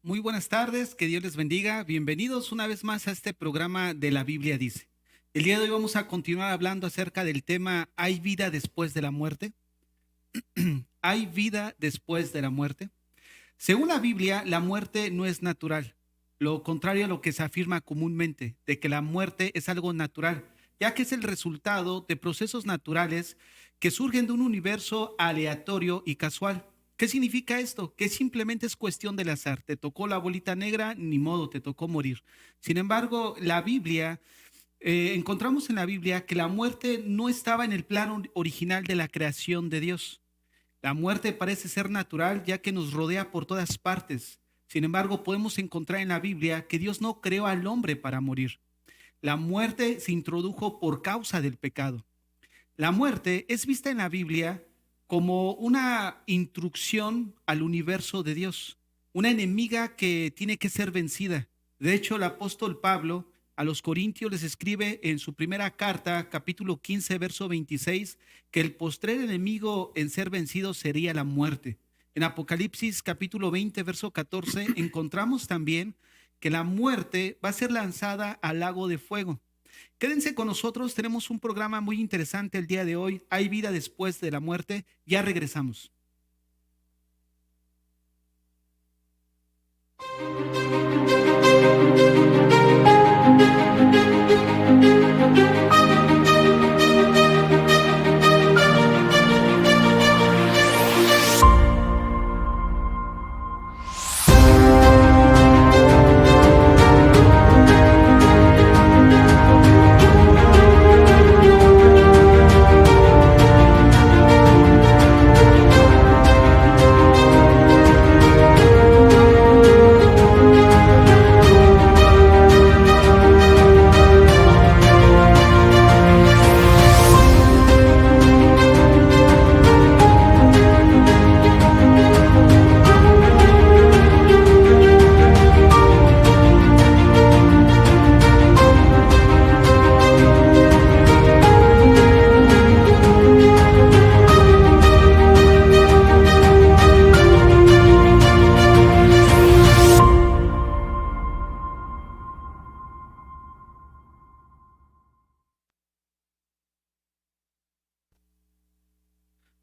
Muy buenas tardes, que Dios les bendiga. Bienvenidos una vez más a este programa de la Biblia Dice. El día de hoy vamos a continuar hablando acerca del tema ¿hay vida después de la muerte? ¿Hay vida después de la muerte? Según la Biblia, la muerte no es natural, lo contrario a lo que se afirma comúnmente, de que la muerte es algo natural, ya que es el resultado de procesos naturales que surgen de un universo aleatorio y casual. ¿Qué significa esto? Que simplemente es cuestión del azar. Te tocó la bolita negra, ni modo, te tocó morir. Sin embargo, encontramos en la Biblia que la muerte no estaba en el plan original de la creación de Dios. La muerte parece ser natural ya que nos rodea por todas partes. Sin embargo, podemos encontrar en la Biblia que Dios no creó al hombre para morir. La muerte se introdujo por causa del pecado. La muerte es vista en la Biblia como una instrucción al universo de Dios, una enemiga que tiene que ser vencida. De hecho, el apóstol Pablo a los Corintios les escribe en su primera carta, capítulo 15, verso 26, que el postrer enemigo en ser vencido sería la muerte. En Apocalipsis, capítulo 20, verso 14, encontramos también que la muerte va a ser lanzada al lago de fuego. Quédense con nosotros, tenemos un programa muy interesante el día de hoy. Hay vida después de la muerte. Ya regresamos.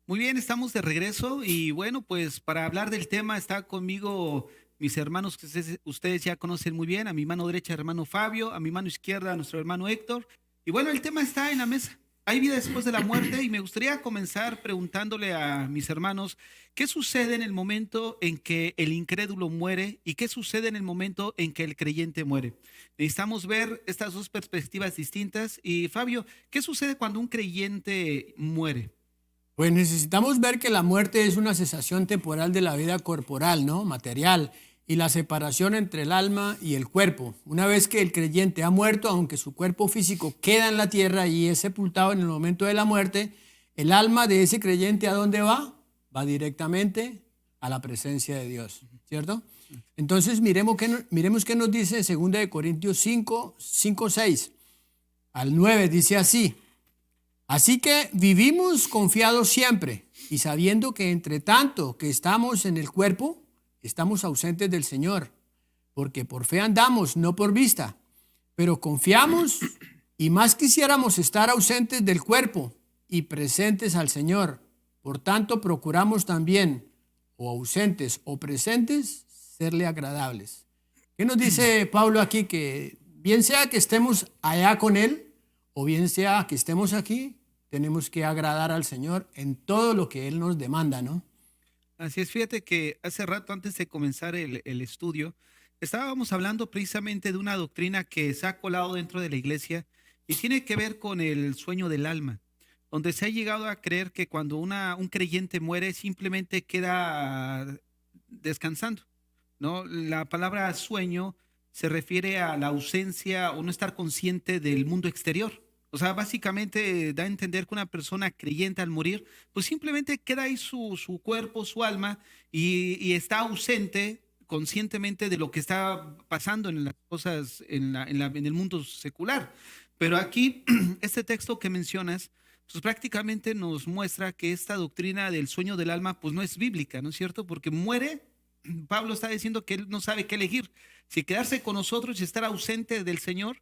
Muy bien, estamos de regreso y bueno, pues para hablar del tema está conmigo mis hermanos que ustedes ya conocen muy bien, a mi mano derecha hermano Fabio, a mi mano izquierda nuestro hermano Héctor. Y bueno, el tema está en la mesa. Hay vida después de la muerte y me gustaría comenzar preguntándole a mis hermanos, ¿qué sucede en el momento en que el incrédulo muere y qué sucede en el momento en que el creyente muere? Necesitamos ver estas dos perspectivas distintas. Y Fabio, ¿qué sucede cuando un creyente muere? Pues necesitamos ver que la muerte es una cesación temporal de la vida corporal, ¿no? Material, y la separación entre el alma y el cuerpo. Una vez que el creyente ha muerto, aunque su cuerpo físico queda en la tierra y es sepultado en el momento de la muerte, el alma de ese creyente, ¿a dónde va? Va directamente a la presencia de Dios, ¿cierto? Entonces miremos qué nos dice 2 Corintios 5, 6 al 9, dice así: así que vivimos confiados siempre y sabiendo que entre tanto que estamos en el cuerpo, estamos ausentes del Señor, porque por fe andamos, no por vista, pero confiamos y más quisiéramos estar ausentes del cuerpo y presentes al Señor. Por tanto, procuramos también, o ausentes o presentes, serle agradables. ¿Qué nos dice Pablo aquí? Que bien sea que estemos allá con Él, o bien sea que estemos aquí, tenemos que agradar al Señor en todo lo que Él nos demanda, ¿no? Así es, fíjate que hace rato antes de comenzar el estudio, estábamos hablando precisamente de una doctrina que se ha colado dentro de la iglesia y tiene que ver con el sueño del alma, donde se ha llegado a creer que cuando un creyente muere simplemente queda descansando, ¿no? La palabra sueño se refiere a la ausencia o no estar consciente del mundo exterior. O sea, básicamente da a entender que una persona creyente al morir, pues simplemente queda ahí su cuerpo, su alma, y está ausente conscientemente de lo que está pasando en las cosas, en el mundo secular. Pero aquí, este texto que mencionas, pues prácticamente nos muestra que esta doctrina del sueño del alma, pues no es bíblica, ¿no es cierto? Porque muere Pablo está diciendo que él no sabe qué elegir, si quedarse con nosotros y estar ausente del Señor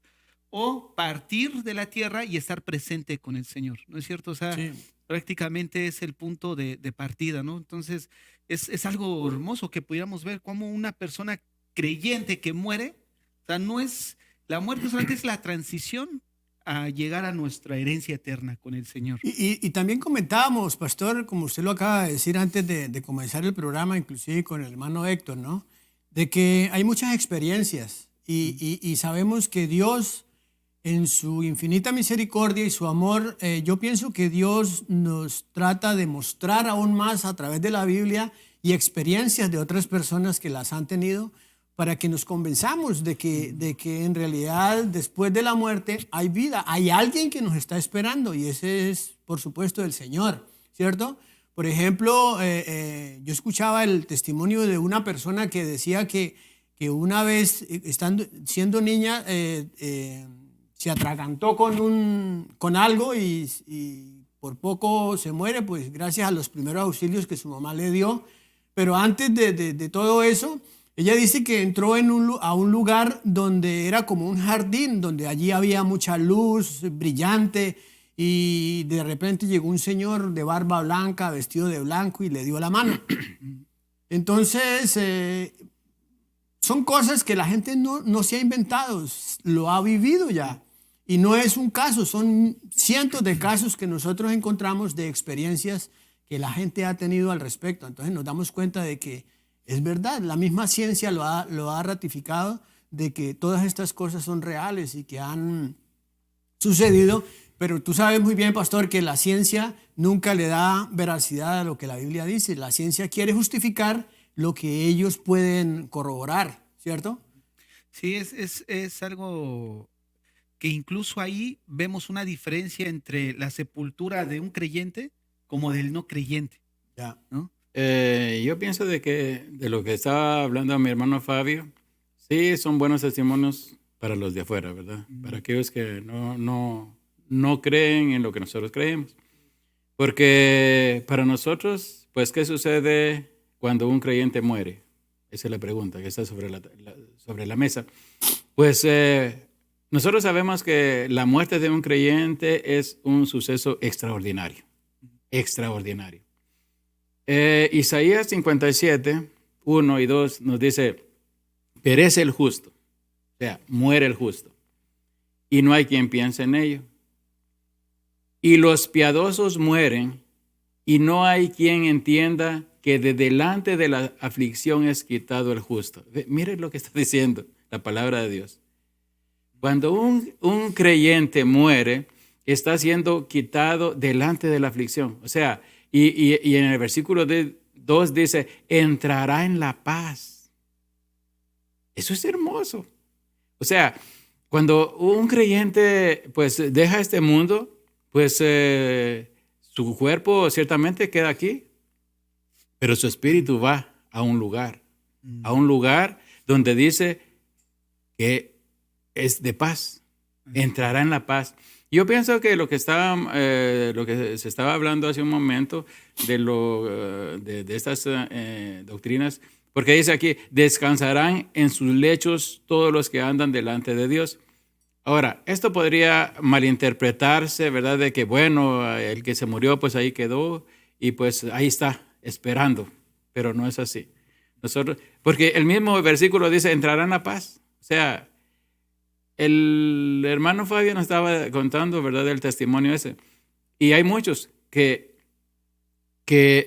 o partir de la tierra y estar presente con el Señor, ¿no es cierto? O sea, Sí. prácticamente es el punto de partida, ¿no? Entonces, es algo hermoso que pudiéramos ver cómo una persona creyente que muere, o sea, no es, la muerte solamente es la transición a llegar a nuestra herencia eterna con el Señor. Y también comentábamos, pastor, como usted lo acaba de decir antes de comenzar el programa, inclusive con el hermano Héctor, ¿no? De que hay muchas experiencias y sabemos que Dios, en su infinita misericordia y su amor, yo pienso que Dios nos trata de mostrar aún más a través de la Biblia y experiencias de otras personas que las han tenido, para que nos convenzamos de que en realidad después de la muerte hay vida, hay alguien que nos está esperando y ese es, por supuesto, el Señor, ¿cierto? Por ejemplo, yo escuchaba el testimonio de una persona que decía que una vez, siendo niña, se atragantó con algo y por poco se muere, pues gracias a los primeros auxilios que su mamá le dio. Pero antes de todo eso, ella dice que entró a un lugar donde era como un jardín, donde allí había mucha luz brillante y de repente llegó un señor de barba blanca, vestido de blanco y le dio la mano. Entonces, son cosas que la gente no se ha inventado, lo ha vivido ya. Y no es un caso, son cientos de casos que nosotros encontramos de experiencias que la gente ha tenido al respecto. Entonces nos damos cuenta de que es verdad, la misma ciencia lo ha ratificado, de que todas estas cosas son reales y que han sucedido, pero tú sabes muy bien, pastor, que la ciencia nunca le da veracidad a lo que la Biblia dice. La ciencia quiere justificar lo que ellos pueden corroborar, ¿cierto? Sí, es algo que incluso ahí vemos una diferencia entre la sepultura de un creyente como del no creyente, Ya. ¿no? Yo pienso de lo que estaba hablando mi hermano Fabio, sí son buenos testimonios para los de afuera, ¿verdad? Para aquellos que no creen en lo que nosotros creemos. Porque para nosotros, pues, ¿qué sucede cuando un creyente muere? Esa es la pregunta que está sobre la mesa. Pues nosotros sabemos que la muerte de un creyente es un suceso extraordinario. Extraordinario. Isaías 57, 1 y 2 nos dice, perece el justo, o sea, muere el justo, y no hay quien piense en ello. Y los piadosos mueren, y no hay quien entienda que de delante de la aflicción es quitado el justo. Miren lo que está diciendo la palabra de Dios. Cuando un creyente muere, está siendo quitado delante de la aflicción. O sea, y en el versículo 2 dice, entrará en la paz. Eso es hermoso. O sea, cuando un creyente pues deja este mundo, pues su cuerpo ciertamente queda aquí, pero su espíritu va a un lugar donde dice que es de paz, entrará en la paz. Yo pienso que lo que se estaba hablando hace un momento de estas doctrinas, porque dice aquí, descansarán en sus lechos todos los que andan delante de Dios. Ahora, esto podría malinterpretarse, ¿verdad? De que, bueno, el que se murió, pues ahí quedó y pues ahí está, esperando, pero no es así. Porque el mismo versículo dice, entrarán a paz. O sea, el hermano Fabio nos estaba contando, ¿verdad?, del testimonio ese. Y hay muchos que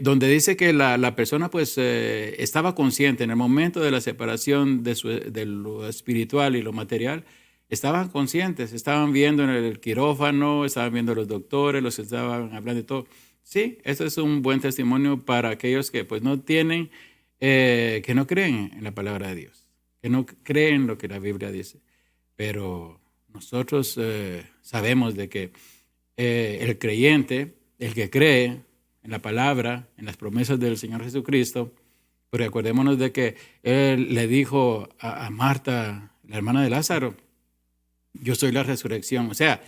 donde dice que la persona pues estaba consciente en el momento de la separación de lo espiritual y lo material, estaban conscientes, estaban viendo en el quirófano, estaban viendo los doctores, los estaban hablando de todo. Sí, eso es un buen testimonio para aquellos que pues no tienen, que no creen en la palabra de Dios, que no creen lo que la Biblia dice. Pero nosotros sabemos de que el creyente, el que cree en la palabra, en las promesas del Señor Jesucristo, porque acordémonos de que Él le dijo a Marta, la hermana de Lázaro, yo soy la resurrección. O sea,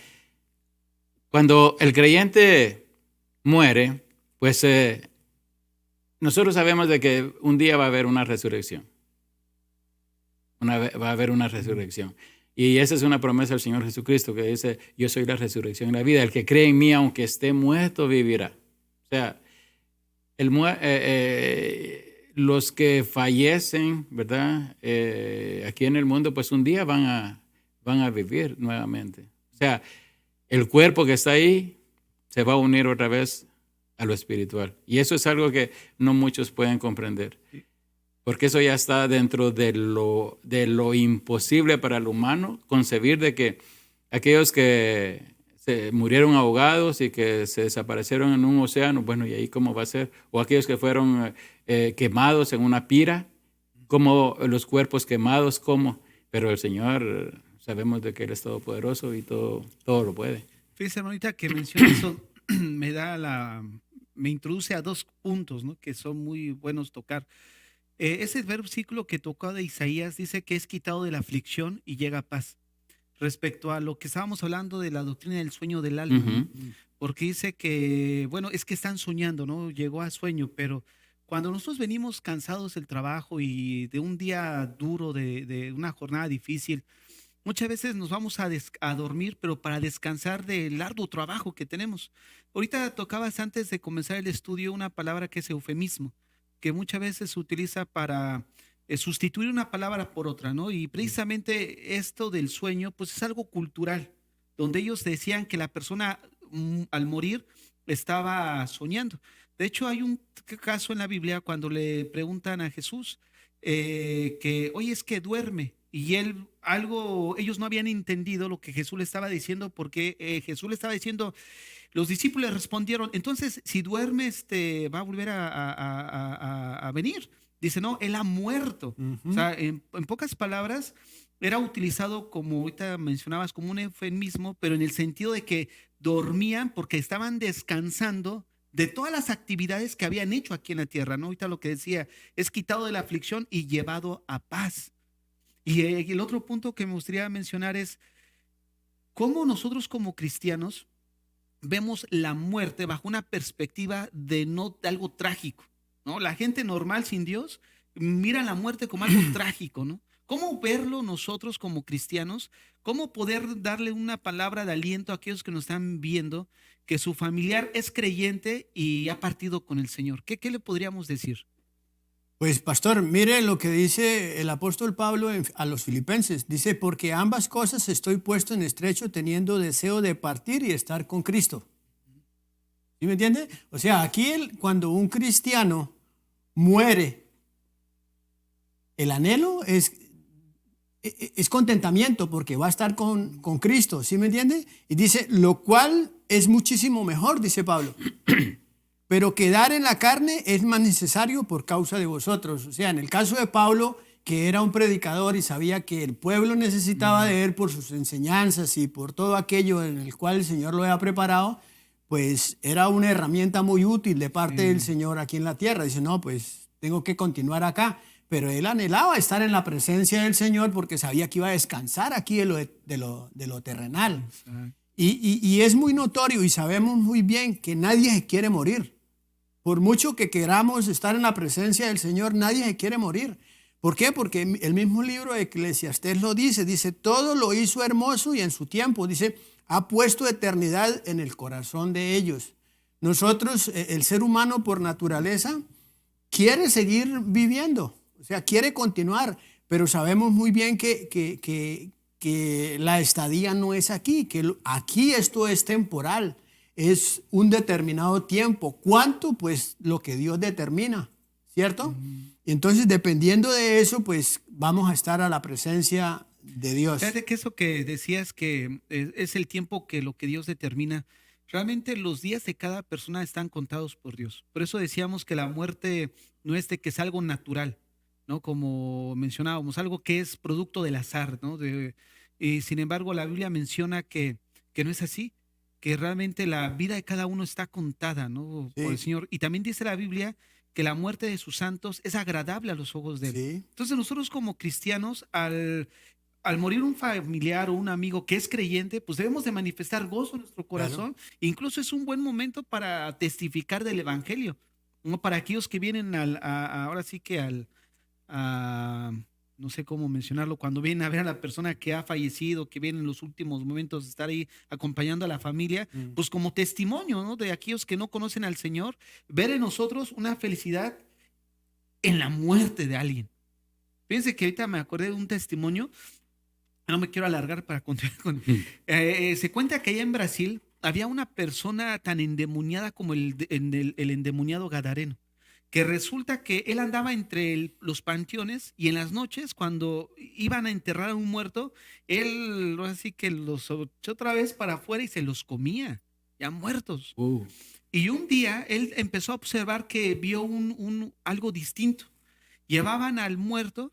cuando el creyente muere, pues nosotros sabemos de que un día va a haber una resurrección. Va a haber una resurrección. Y esa es una promesa del Señor Jesucristo que dice, yo soy la resurrección y la vida. El que cree en mí, aunque esté muerto, vivirá. O sea, los que fallecen, ¿verdad? Aquí en el mundo, pues un día van a vivir nuevamente. O sea, el cuerpo que está ahí se va a unir otra vez a lo espiritual. Y eso es algo que no muchos pueden comprender. Porque eso ya está dentro de lo imposible para el humano, concebir de que aquellos que se murieron ahogados y que se desaparecieron en un océano, bueno, ¿y ahí cómo va a ser? O aquellos que fueron quemados en una pira, como los cuerpos quemados, ¿cómo? Pero el Señor, sabemos de que Él es todopoderoso y todo lo puede. Fíjese, hermanita, que menciona eso, me introduce a dos puntos, ¿no? Que son muy buenos tocar. Ese versículo que tocó de Isaías dice que es quitado de la aflicción y llega a paz. Respecto a lo que estábamos hablando de la doctrina del sueño del alma, ¿no? Porque dice que, bueno, es que están soñando, ¿no? Llegó a sueño, pero cuando nosotros venimos cansados del trabajo y de un día duro, de una jornada difícil, muchas veces nos vamos a dormir, pero para descansar del arduo trabajo que tenemos. Ahorita tocabas antes de comenzar el estudio una palabra que es eufemismo, que muchas veces se utiliza para sustituir una palabra por otra, ¿no? Y precisamente esto del sueño, pues es algo cultural, donde ellos decían que la persona al morir estaba soñando. De hecho, hay un caso en la Biblia cuando le preguntan a Jesús que, oye, es que duerme. Y ellos no habían entendido lo que Jesús le estaba diciendo, porque Jesús le estaba diciendo, los discípulos le respondieron, entonces, si duerme, va a volver a venir. Dice, no, él ha muerto. O sea, en pocas palabras, era utilizado, como ahorita mencionabas, como un eufemismo, pero en el sentido de que dormían porque estaban descansando de todas las actividades que habían hecho aquí en la tierra, ¿no? Ahorita lo que decía, es quitado de la aflicción y llevado a paz. Y el otro punto que me gustaría mencionar es cómo nosotros como cristianos vemos la muerte bajo una perspectiva de algo trágico, ¿no? La gente normal sin Dios mira la muerte como algo trágico, ¿no? ¿Cómo verlo nosotros como cristianos? ¿Cómo poder darle una palabra de aliento a aquellos que nos están viendo que su familiar es creyente y ha partido con el Señor? ¿Qué le podríamos decir? Pues pastor, mire lo que dice el apóstol Pablo a los filipenses. Dice, porque ambas cosas estoy puesto en estrecho teniendo deseo de partir y estar con Cristo. ¿Sí me entiende? O sea, aquí cuando un cristiano muere, el anhelo es contentamiento porque va a estar con Cristo. ¿Sí me entiende? Y dice, lo cual es muchísimo mejor, dice Pablo. Pero quedar en la carne es más necesario por causa de vosotros. O sea, en el caso de Pablo, que era un predicador y sabía que el pueblo necesitaba de él por sus enseñanzas y por todo aquello en el cual el Señor lo había preparado, pues era una herramienta muy útil de parte del Señor aquí en la tierra. Dice, no, pues tengo que continuar acá. Pero él anhelaba estar en la presencia del Señor porque sabía que iba a descansar aquí de lo terrenal. Y es muy notorio y sabemos muy bien que nadie se quiere morir. Por mucho que queramos estar en la presencia del Señor, nadie se quiere morir. ¿Por qué? Porque el mismo libro de Eclesiastés lo dice, todo lo hizo hermoso y en su tiempo, dice, ha puesto eternidad en el corazón de ellos. Nosotros, el ser humano por naturaleza, quiere seguir viviendo, o sea, quiere continuar, pero sabemos muy bien que la estadía no es aquí, que aquí esto es temporal. Es un determinado tiempo. ¿Cuánto? Pues lo que Dios determina, ¿cierto? Entonces, dependiendo de eso, pues vamos a estar a la presencia de Dios. Fíjate que eso que decías que es el tiempo que lo que Dios determina, realmente los días de cada persona están contados por Dios. Por eso decíamos que la muerte no es de que es algo natural, ¿no? Como mencionábamos, algo que es producto del azar, ¿no? Y sin embargo, la Biblia menciona que no es así, que realmente la vida de cada uno está contada, ¿no? Sí. Por el Señor. Y también dice la Biblia que la muerte de sus santos es agradable a los ojos de Él. Sí. Entonces nosotros como cristianos, al morir un familiar o un amigo que es creyente, pues debemos de manifestar gozo en nuestro corazón. Claro. Incluso es un buen momento para testificar del Evangelio. ¿no? Para aquellos que vienen ahora sí que no sé cómo mencionarlo, cuando vienen a ver a la persona que ha fallecido, que viene en los últimos momentos de estar ahí acompañando a la familia, pues como testimonio, ¿no? De aquellos que no conocen al Señor, ver en nosotros una felicidad en la muerte de alguien. Fíjense que ahorita me acordé de un testimonio, no me quiero alargar para continuar con... se cuenta que allá en Brasil había una persona tan endemoniada como el endemoniado Gadareno, que resulta que él andaba entre los panteones y en las noches cuando iban a enterrar a un muerto, él así que los echó otra vez para afuera y se los comía, ya muertos. Y un día él empezó a observar que vio algo distinto. Llevaban al muerto,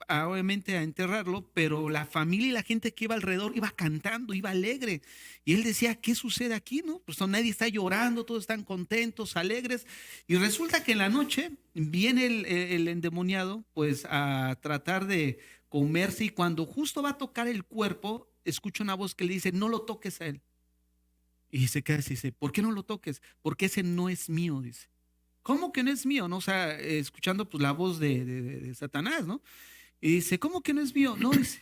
obviamente a enterrarlo, pero la familia y la gente que iba alrededor iba cantando, iba alegre. Y él decía, ¿qué sucede aquí? ¿No? Pues nadie está llorando, todos están contentos, alegres. Y resulta que en la noche viene el endemoniado pues a tratar de comerse y cuando justo va a tocar el cuerpo, escucha una voz que le dice, no lo toques a él. Y se queda así, dice, ¿por qué no lo toques? Porque ese no es mío, dice. ¿Cómo que no es mío? ¿No? O sea, escuchando pues la voz de Satanás, ¿no? Y dice, ¿cómo que no es mío? No, dice,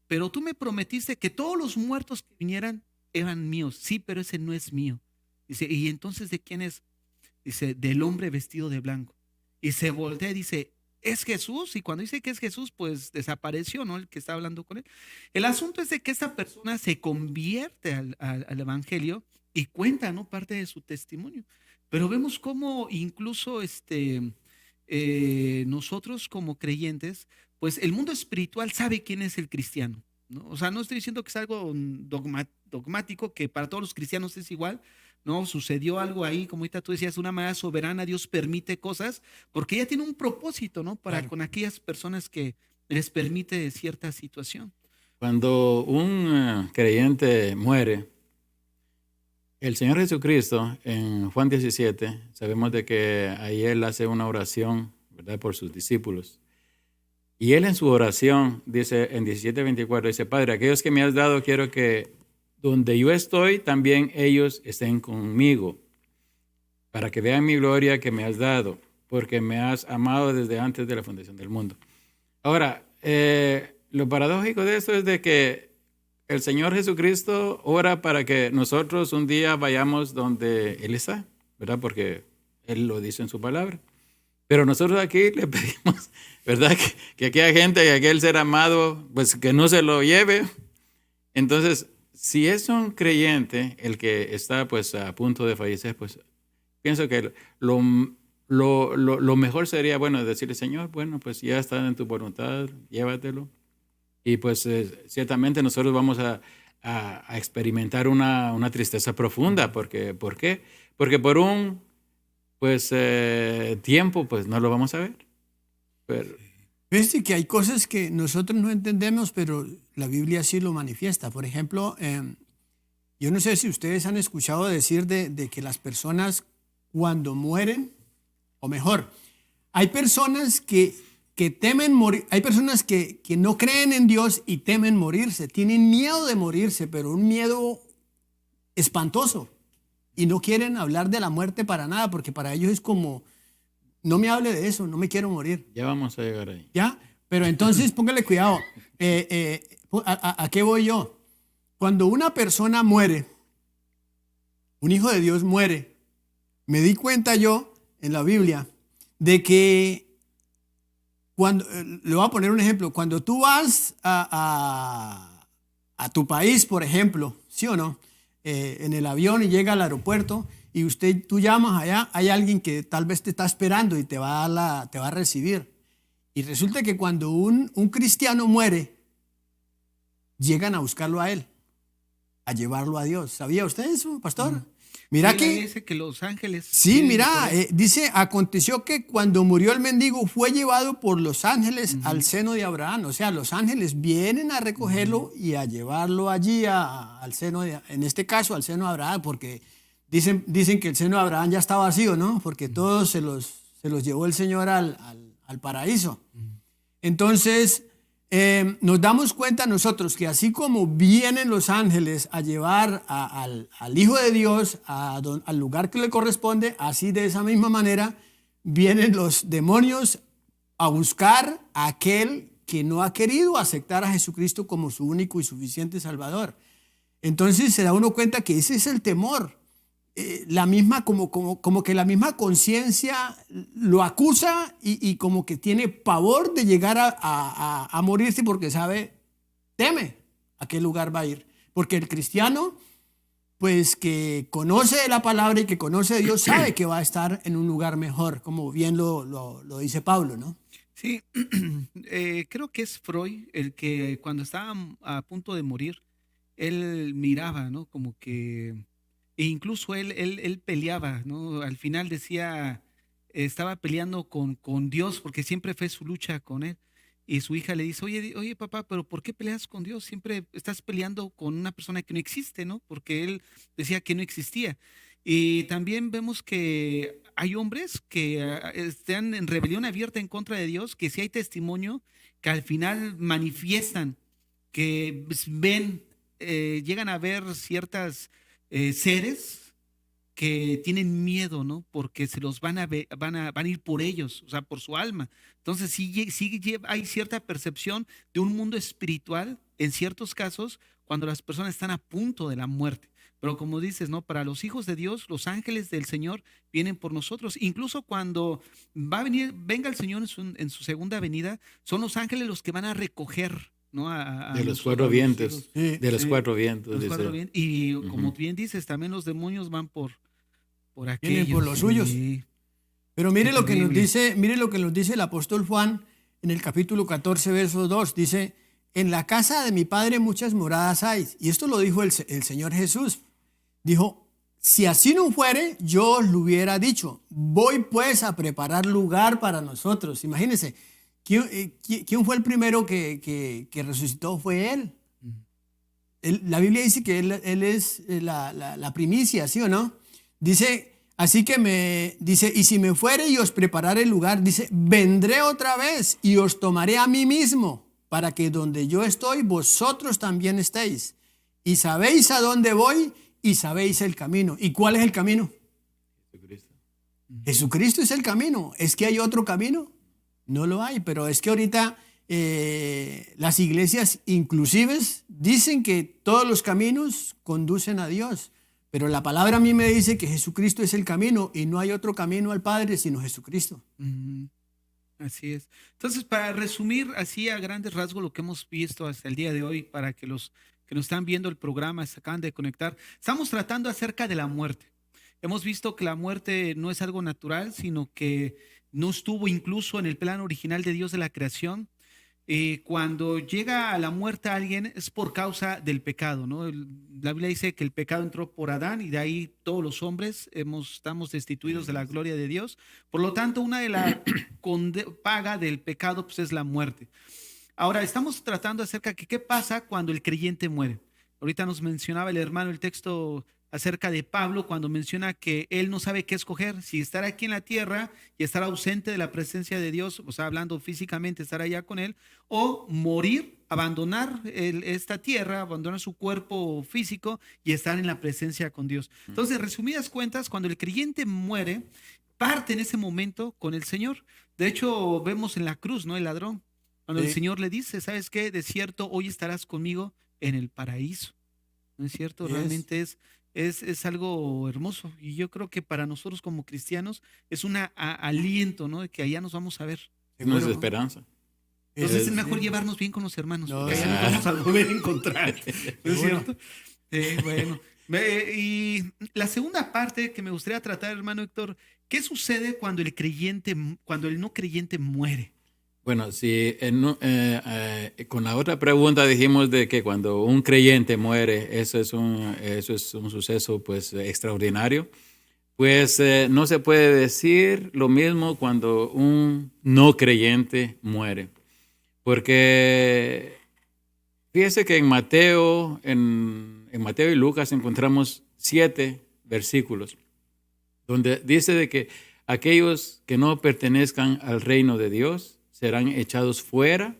pero tú me prometiste que todos los muertos que vinieran eran míos. Sí, pero ese no es mío. Dice, ¿y entonces de quién es? Dice, del hombre vestido de blanco. Y se voltea y dice, ¿es Jesús? Y cuando dice que es Jesús, pues desapareció, ¿no? El que está hablando con él. El asunto es de que esta persona se convierte al evangelio y cuenta, ¿no? Parte de su testimonio. Pero vemos cómo incluso nosotros como creyentes, pues el mundo espiritual sabe quién es el cristiano, ¿no? O sea, no estoy diciendo que es algo dogmático, que para todos los cristianos es igual, ¿no? Sucedió algo ahí, como ahorita tú decías, de una manera soberana, Dios permite cosas, porque ella tiene un propósito, ¿no? Para con aquellas personas que les permite cierta situación. Cuando un creyente muere, el Señor Jesucristo, en Juan 17, sabemos de que ahí Él hace una oración, ¿verdad?, por sus discípulos. Y Él en su oración, dice en 17:24, dice, Padre, aquellos que me has dado, quiero que donde yo estoy, también ellos estén conmigo, para que vean mi gloria que me has dado, porque me has amado desde antes de la fundación del mundo. Ahora, lo paradójico de esto es de que el Señor Jesucristo ora para que nosotros un día vayamos donde Él está, ¿verdad? Porque Él lo dice en su palabra. Pero nosotros aquí le pedimos, ¿verdad? Que aquella gente, que aquel ser amado, pues que no se lo lleve. Entonces, si es un creyente el que está pues a punto de fallecer, pues pienso que lo mejor sería, bueno, decirle, Señor, bueno, pues ya está en tu voluntad, llévatelo. Y pues ciertamente nosotros vamos a experimentar una tristeza profunda. ¿Por qué? Porque por un tiempo pues no lo vamos a ver. Pero... Fíjate que hay cosas que nosotros no entendemos, pero la Biblia sí lo manifiesta. Por ejemplo, yo no sé si ustedes han escuchado decir de que las personas cuando mueren, o mejor, hay personas que temen morir, hay personas que no creen en Dios y temen morirse, tienen miedo de morirse, pero un miedo espantoso. Y no quieren hablar de la muerte para nada, porque para ellos es como, no me hable de eso, no me quiero morir. Ya vamos a llegar ahí. ¿Ya? Pero entonces póngale cuidado. ¿A qué voy yo? Cuando una persona muere, un hijo de Dios muere, me di cuenta yo en la Biblia de que le voy a poner un ejemplo. Cuando tú vas a tu país, por ejemplo, ¿sí o no? En el avión y llega al aeropuerto y tú llamas allá, hay alguien que tal vez te está esperando y te va a recibir. Y resulta que cuando un cristiano muere, llegan a buscarlo a él, a llevarlo a Dios. ¿Sabía usted eso, pastor? Mira que dice que los ángeles. Sí, mira, dice, aconteció que cuando murió el mendigo fue llevado por los ángeles al seno de Abraham. O sea, los ángeles vienen a recogerlo y a llevarlo allí al seno, en este caso al seno de Abraham, porque dicen que el seno de Abraham ya está vacío, ¿no? Porque todos se los llevó el Señor al paraíso. Entonces, nos damos cuenta nosotros que así como vienen los ángeles a llevar al Hijo de Dios al lugar que le corresponde, así de esa misma manera vienen los demonios a buscar a aquel que no ha querido aceptar a Jesucristo como su único y suficiente Salvador. Entonces se da uno cuenta que ese es el temor. La misma, como que la misma conciencia lo acusa y como que tiene pavor de llegar a morirse porque teme a qué lugar va a ir. Porque el cristiano, pues que conoce la palabra y que conoce a Dios, sabe que va a estar en un lugar mejor, como bien lo dice Pablo, ¿no? Sí, creo que es Freud el que cuando estaba a punto de morir, él miraba, ¿no? Como que, e incluso él peleaba, ¿no? Al final decía, estaba peleando con Dios porque siempre fue su lucha con él. Y su hija le dice, oye, papá, pero ¿por qué peleas con Dios? Siempre estás peleando con una persona que no existe, ¿no? Porque él decía que no existía. Y también vemos que hay hombres que están en rebelión abierta en contra de Dios, que si hay testimonio, que al final manifiestan, que ven, llegan a ver ciertas seres que tienen miedo, ¿no? Porque se los van a ir por ellos, o sea, por su alma. Entonces, hay cierta percepción de un mundo espiritual en ciertos casos cuando las personas están a punto de la muerte. Pero como dices, ¿no? Para los hijos de Dios, los ángeles del Señor vienen por nosotros. Incluso cuando venga el Señor en su segunda venida, son los ángeles los que van a recoger, ¿no? De los cuatro vientos. Sí, De los sí, cuatro vientos. los dice. cuatro vientos. Y como bien dices, también los demonios van por Vienen aquellos. por los suyos. Sí. Pero mire Qué lo que nos terrible. mire lo que nos dice el apóstol Juan en el capítulo 14, verso 2. Dice, en la casa de mi padre muchas moradas hay. Y esto lo dijo el Señor Jesús. Dijo, si así no fuere, yo os lo hubiera dicho. Voy pues a preparar lugar para nosotros. Imagínense, ¿quién fue el primero que resucitó? Fue él. La Biblia dice que él es la primicia, ¿sí o no? Dice, dice, y si me fuere y os prepararé el lugar, dice, vendré otra vez y os tomaré a mí mismo, para que donde yo estoy, vosotros también estéis. Y sabéis a dónde voy y sabéis el camino. ¿Y cuál es el camino? Jesucristo. Jesucristo es el camino. ¿Es que hay otro camino? No lo hay, pero es que ahorita las iglesias inclusives dicen que todos los caminos conducen a Dios. Pero la palabra a mí me dice que Jesucristo es el camino y no hay otro camino al Padre sino Jesucristo. Ujú. Así es. Entonces, para resumir así a grandes rasgos lo que hemos visto hasta el día de hoy, para que los que nos están viendo el programa se acaban de conectar, estamos tratando acerca de la muerte. Hemos visto que la muerte no es algo natural, sino que no estuvo incluso en el plan original de Dios de la creación. Cuando llega a la muerte a alguien es por causa del pecado, ¿no? La Biblia dice que el pecado entró por Adán y de ahí todos los hombres estamos destituidos de la gloria de Dios. Por lo tanto, una de las paga del pecado pues, es la muerte. Ahora, estamos tratando acerca de qué pasa cuando el creyente muere. Ahorita nos mencionaba el hermano el texto acerca de Pablo cuando menciona que él no sabe qué escoger, si estar aquí en la tierra y estar ausente de la presencia de Dios, o sea, hablando físicamente, estar allá con él, o morir, abandonar esta tierra, abandonar su cuerpo físico y estar en la presencia con Dios. Entonces, resumidas cuentas, cuando el creyente muere, parte en ese momento con el Señor. De hecho, vemos en la cruz, ¿no? El ladrón, cuando el Sí. Señor le dice, ¿sabes qué? De cierto, hoy estarás conmigo en el paraíso. ¿No es cierto? Es. Realmente es algo hermoso. Y yo creo que para nosotros como cristianos es un aliento, ¿no? De que allá nos vamos a ver. Es nuestra Seguro. esperanza. Entonces es Sí. mejor llevarnos bien con los hermanos, No, porque allá nos sí. vamos a volver a encontrar. ¿No es Seguro. cierto? Bueno. Y la segunda parte que me gustaría tratar, hermano Héctor, ¿qué sucede cuando cuando el no creyente muere? Bueno, si con la otra pregunta dijimos de que cuando un creyente muere, eso es un suceso pues extraordinario, pues no se puede decir lo mismo cuando un no creyente muere. Porque fíjese que en Mateo y Lucas encontramos 7 versículos donde dice de que aquellos que no pertenezcan al reino de Dios serán echados fuera,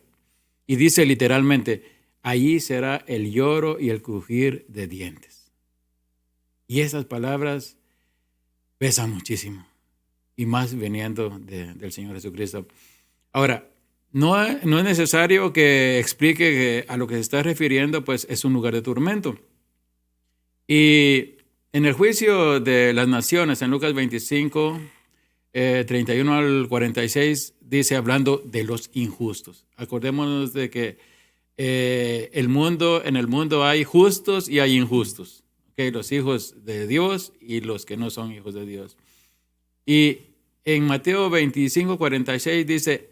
y dice literalmente, allí será el lloro y el crujir de dientes. Y esas palabras pesan muchísimo. y más viniendo del Señor Jesucristo. Ahora, no es necesario que explique que a lo que se está refiriendo, pues es un lugar de tormento. Y en el juicio de las naciones, en Lucas 25, 31 al 46, dice hablando de los injustos. Acordémonos de que en el mundo hay justos y hay injustos. ¿Okay? Los hijos de Dios y los que no son hijos de Dios. Y en Mateo 25, 46 dice,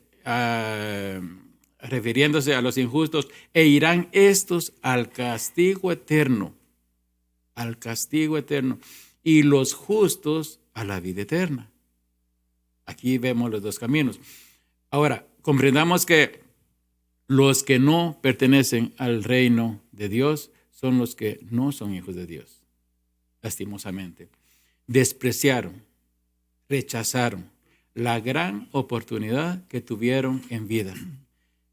refiriéndose a los injustos, e irán estos al castigo eterno, y los justos a la vida eterna. Aquí vemos los dos caminos. Ahora, comprendamos que los que no pertenecen al reino de Dios son los que no son hijos de Dios, lastimosamente. Despreciaron, rechazaron la gran oportunidad que tuvieron en vida.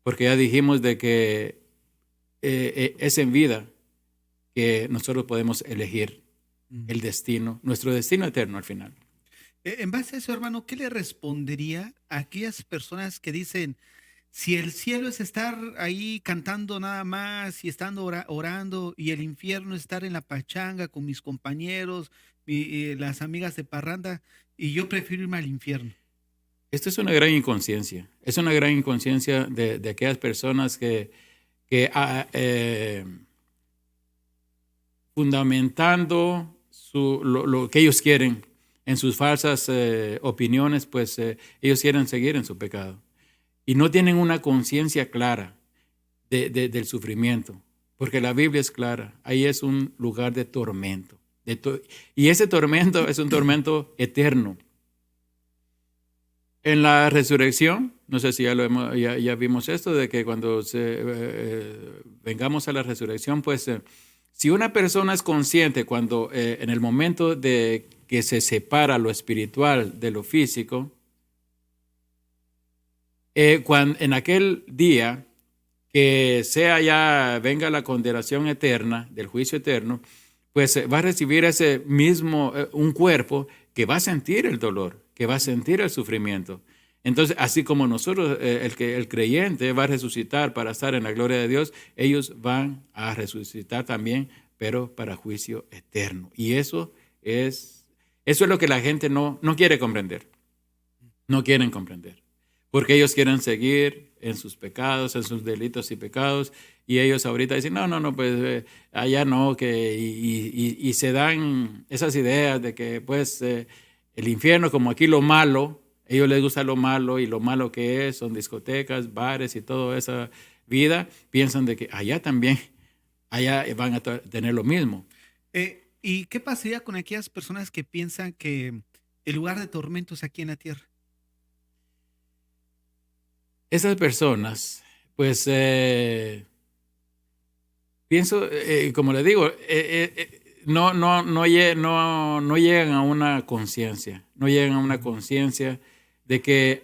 Porque ya dijimos de que es en vida que nosotros podemos elegir el destino, nuestro destino eterno al final. En base a eso, hermano, ¿qué le respondería a aquellas personas que dicen, si el cielo es estar ahí cantando nada más y estando orando, y el infierno es estar en la pachanga con mis compañeros, las amigas de parranda, y yo prefiero irme al infierno? Esto es una gran inconsciencia. Es una gran inconsciencia de aquellas personas que fundamentando lo que ellos quieren en sus falsas opiniones, pues ellos quieren seguir en su pecado. Y no tienen una conciencia clara del sufrimiento, porque la Biblia es clara. Ahí es un lugar de tormento. Y ese tormento es un tormento eterno. En la resurrección, no sé si ya vimos esto, de que cuando vengamos a la resurrección, pues si una persona es consciente cuando en el momento de que se separa lo espiritual de lo físico, en aquel día que venga la condenación eterna, del juicio eterno, pues va a recibir ese mismo, un cuerpo que va a sentir el dolor, que va a sentir el sufrimiento. Entonces, así como nosotros, el creyente va a resucitar para estar en la gloria de Dios, ellos van a resucitar también, pero para juicio eterno. Y eso es lo que la gente no quiere comprender. No quieren comprender. Porque ellos quieren seguir en sus pecados, en sus delitos y pecados, y ellos ahorita dicen, no, pues allá no, y se dan esas ideas de que pues el infierno, como aquí lo malo, a ellos les gusta lo malo, y lo malo que son discotecas, bares y toda esa vida, piensan de que allá también, allá van a tener lo mismo. ¿Y qué pasaría con aquellas personas que piensan que el lugar de tormento es aquí en la tierra? Esas personas, pues, pienso, como le digo, no llegan a una conciencia, de que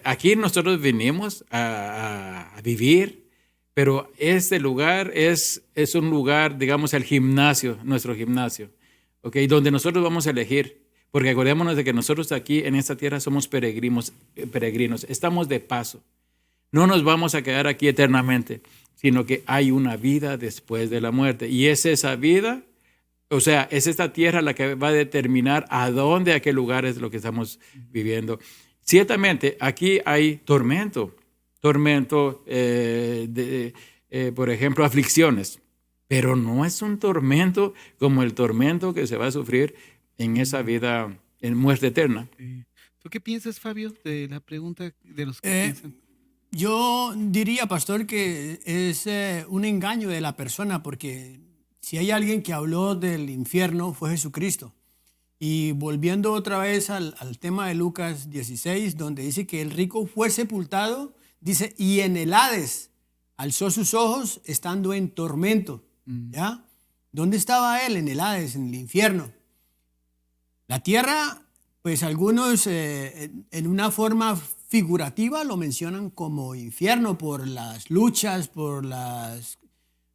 aquí nosotros vinimos a vivir, pero este lugar es un lugar, digamos, el gimnasio, nuestro gimnasio, ¿okay? Donde nosotros vamos a elegir. Porque acordémonos de que nosotros aquí en esta tierra somos peregrinos, estamos de paso. No nos vamos a quedar aquí eternamente, sino que hay una vida después de la muerte. Y es esa vida, o sea, es esta tierra la que va a determinar a qué lugar es lo que estamos viviendo. Ciertamente, aquí hay tormento, por ejemplo, aflicciones, pero no es un tormento como el tormento que se va a sufrir en esa vida, en muerte eterna. ¿Tú qué piensas, Fabio, de la pregunta de los que piensan? Yo diría, pastor, que es un engaño de la persona, porque si hay alguien que habló del infierno fue Jesucristo. Y volviendo otra vez al tema de Lucas 16, donde dice que el rico fue sepultado, dice, y en el Hades alzó sus ojos estando en tormento. ¿Ya? ¿Dónde estaba él? En el Hades, en el infierno. La tierra, pues algunos en una forma figurativa lo mencionan como infierno por las luchas, por las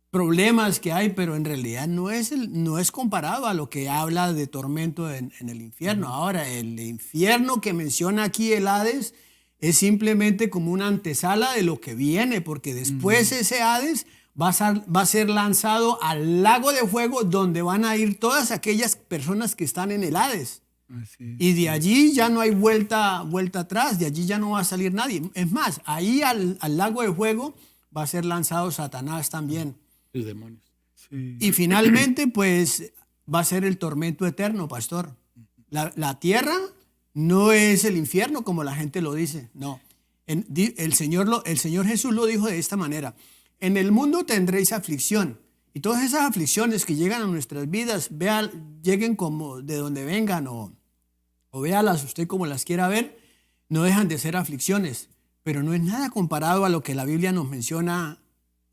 problemas que hay, pero en realidad no es comparado a lo que habla de tormento en el infierno. Ahora, el infierno que menciona aquí el Hades es simplemente como una antesala de lo que viene, porque después ese Hades va a ser lanzado al lago de fuego donde van a ir todas aquellas personas que están en el Hades. Así Y de allí ya no hay vuelta atrás, de allí ya no va a salir nadie. Es más, ahí al lago de fuego va a ser lanzado Satanás también. Sus demonios. sí. Y finalmente, pues, va a ser el tormento eterno, pastor. La tierra no es el infierno como la gente lo dice, no. El Señor Jesús lo dijo de esta manera: en el mundo tendréis aflicción, y todas esas aflicciones que llegan a nuestras vidas, lleguen como de donde vengan o véalas usted como las quiera ver, no dejan de ser aflicciones, pero no es nada comparado a lo que la Biblia nos menciona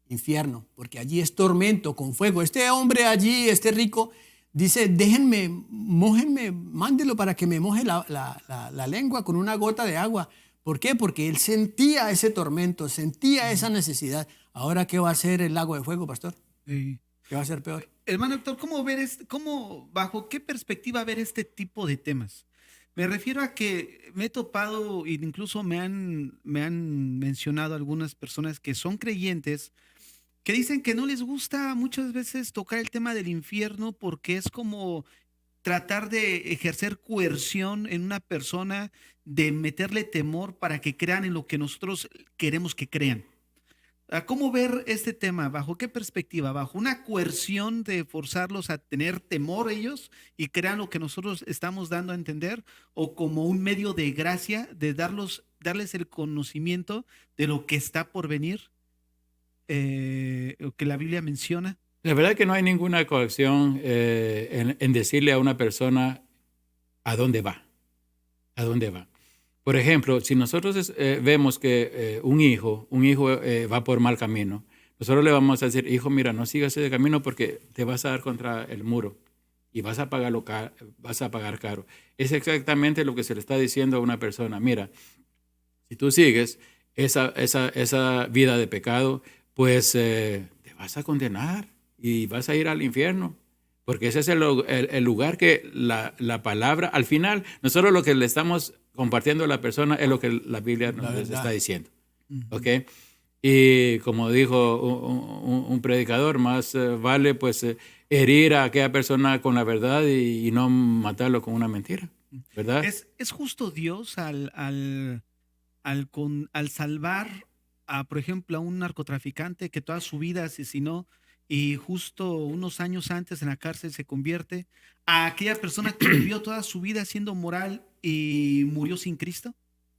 infierno, porque allí es tormento con fuego. Este hombre allí, este rico, dice: déjenme, mójenme, mándelo para que me moje la lengua con una gota de agua. ¿Por qué? Porque él sentía ese tormento, sentía esa necesidad. Ahora, ¿qué va a hacer el lago de fuego, pastor? Sí. ¿Qué va a ser peor? Hermano Héctor, bajo qué perspectiva ver este tipo de temas? Me refiero a que me he topado, e incluso me han mencionado algunas personas que son creyentes, que dicen que no les gusta muchas veces tocar el tema del infierno porque es como tratar de ejercer coerción en una persona, de meterle temor para que crean en lo que nosotros queremos que crean. ¿Cómo ver este tema? ¿Bajo qué perspectiva? ¿Bajo una coerción de forzarlos a tener temor ellos y crean lo que nosotros estamos dando a entender? ¿O como un medio de gracia de darles el conocimiento de lo que está por venir? Lo que la Biblia menciona. La verdad que no hay ninguna coacción en decirle a una persona a dónde va. ¿A dónde va? Por ejemplo, si nosotros vemos que un hijo va por mal camino, nosotros le vamos a decir: hijo, mira, no sigas ese camino porque te vas a dar contra el muro y vas a pagar caro. Es exactamente lo que se le está diciendo a una persona: mira, si tú sigues esa vida de pecado, pues te vas a condenar y vas a ir al infierno. Porque ese es el lugar que la palabra, al final, nosotros lo que le estamos compartiendo a la persona es lo que la Biblia nos está diciendo. ¿Ok? Y como dijo un predicador, más vale pues herir a aquella persona con la verdad y no matarlo con una mentira. ¿Verdad? ¿Es justo Dios al salvar por ejemplo, a un narcotraficante que toda su vida asesinó y justo unos años antes en la cárcel se convierte, a aquella persona que vivió toda su vida siendo moral y murió sin Cristo? O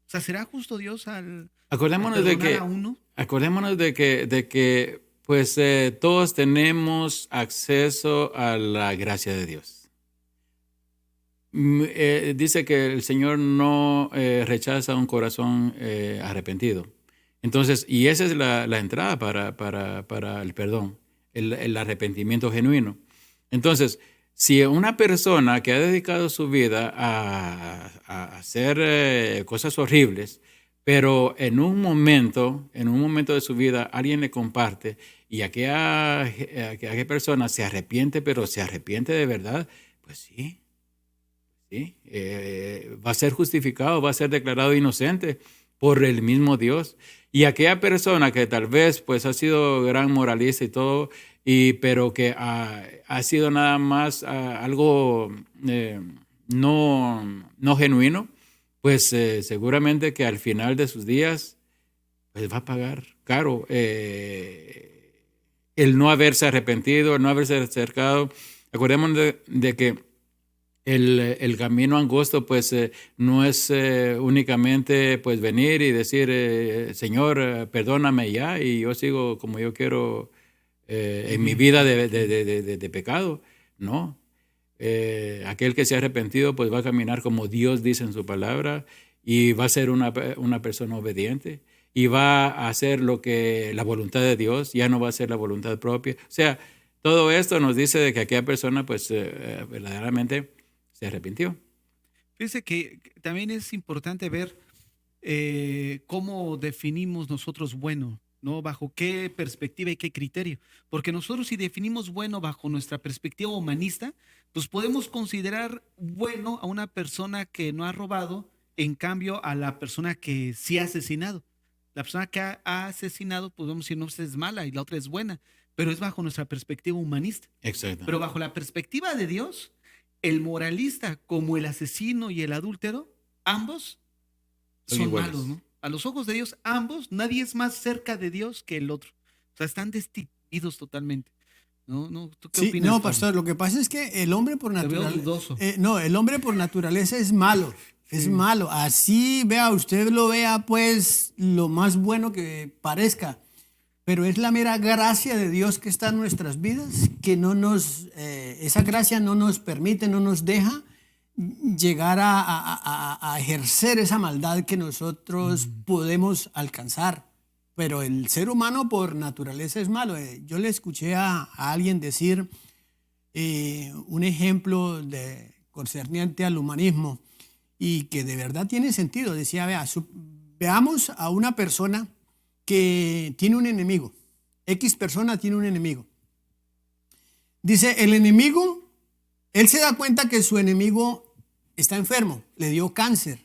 sea, ¿será justo Dios al perdonar a uno? Acordémonos de que pues todos tenemos acceso a la gracia de Dios. Dice que el Señor no rechaza un corazón arrepentido. Entonces, y esa es la entrada para el perdón, el arrepentimiento genuino. Entonces, si una persona que ha dedicado su vida a hacer cosas horribles, pero en un momento de su vida alguien le comparte y aquella persona se arrepiente, pero se arrepiente de verdad, pues sí, va a ser justificado, va a ser declarado inocente por el mismo Dios. Y aquella persona que tal vez pues ha sido gran moralista y todo, pero que ha sido nada más algo no genuino, pues seguramente que al final de sus días pues va a pagar caro el no haberse arrepentido, el no haberse acercado. Acordémonos de que el camino angosto pues no es únicamente pues venir y decir Señor, perdóname ya y yo sigo como yo quiero en mi vida de pecado. No. Aquel que se ha arrepentido pues va a caminar como Dios dice en su palabra y va a ser una persona obediente y va a hacer la voluntad de Dios, ya no va a ser la voluntad propia. O sea, todo esto nos dice de que aquella persona pues verdaderamente se arrepintió. Fíjese que también es importante ver cómo definimos nosotros bueno. ¿no? ¿Bajo qué perspectiva y qué criterio? Porque nosotros si definimos bueno bajo nuestra perspectiva humanista, pues podemos considerar bueno a una persona que no ha robado, en cambio a la persona que sí ha asesinado. La persona que ha asesinado, pues vamos a decir, no, esta es mala y la otra es buena, pero es bajo nuestra perspectiva humanista. Exacto. Pero bajo la perspectiva de Dios, el moralista como el asesino y el adúltero, ambos Son son iguales. malos, ¿no? A los ojos de Dios, ambos, nadie es más cerca de Dios que el otro. O sea, están destituidos totalmente. ¿No? ¿No? ¿Tú qué Sí, opinas, no, Pablo? pastor, lo que pasa es que el hombre por Te veo naturaleza, dudoso. no, el hombre por naturaleza es malo, es malo. Así, vea, usted lo vea, pues, lo más bueno que parezca, pero es la mera gracia de Dios que está en nuestras vidas, que no nos, esa gracia no nos permite, no nos deja llegar a ejercer esa maldad que nosotros podemos alcanzar. Pero el ser humano por naturaleza es malo. Yo le escuché a alguien decir un ejemplo concerniente al humanismo y que de verdad tiene sentido. Decía, veamos a una persona que tiene un enemigo. X persona tiene un enemigo. Dice, el enemigo, él se da cuenta que su enemigo está enfermo, le dio cáncer.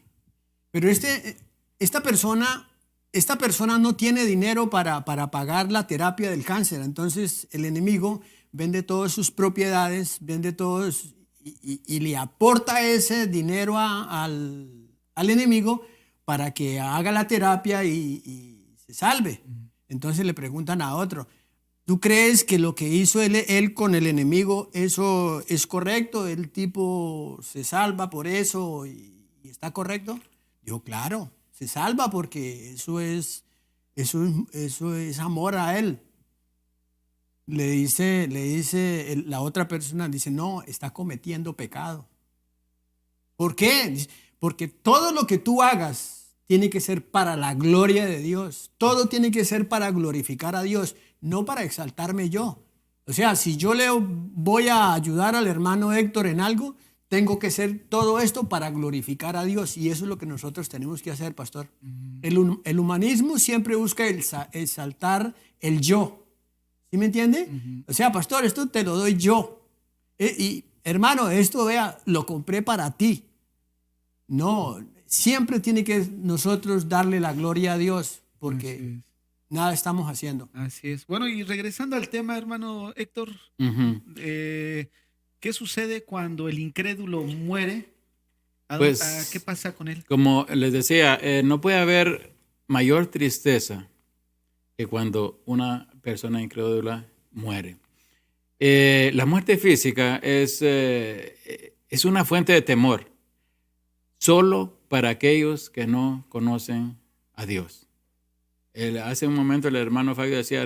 Pero esta persona no tiene dinero para pagar la terapia del cáncer. Entonces el enemigo vende todas sus propiedades, vende todos y le aporta ese dinero al enemigo para que haga la terapia y se salve. Entonces le preguntan a otro, ¿tú crees que lo que hizo él con el enemigo, eso es correcto? ¿El tipo se salva por eso y está correcto? Yo, claro. Se salva porque eso es amor a él. Le dice la otra persona, dice, no, está cometiendo pecado. ¿Por qué? Dice, porque todo lo que tú hagas tiene que ser para la gloria de Dios. Todo tiene que ser para glorificar a Dios, no para exaltarme yo. O sea, si yo le voy a ayudar al hermano Héctor en algo, tengo que hacer todo esto para glorificar a Dios y eso es lo que nosotros tenemos que hacer, pastor. El humanismo siempre busca exaltar el yo. ¿Sí me entiende? O sea, pastor, esto te lo doy yo. Y hermano, esto, vea, lo compré para ti. No, siempre tiene que nosotros darle la gloria a Dios porque nada estamos haciendo. Así es. Bueno, y regresando al tema, hermano Héctor, ¿qué sucede cuando el incrédulo muere? Pues, ¿Qué pasa con él? Como les decía, no puede haber mayor tristeza que cuando una persona incrédula muere. La muerte física es una fuente de temor solo para aquellos que no conocen a Dios. Hace un momento el hermano Fabio decía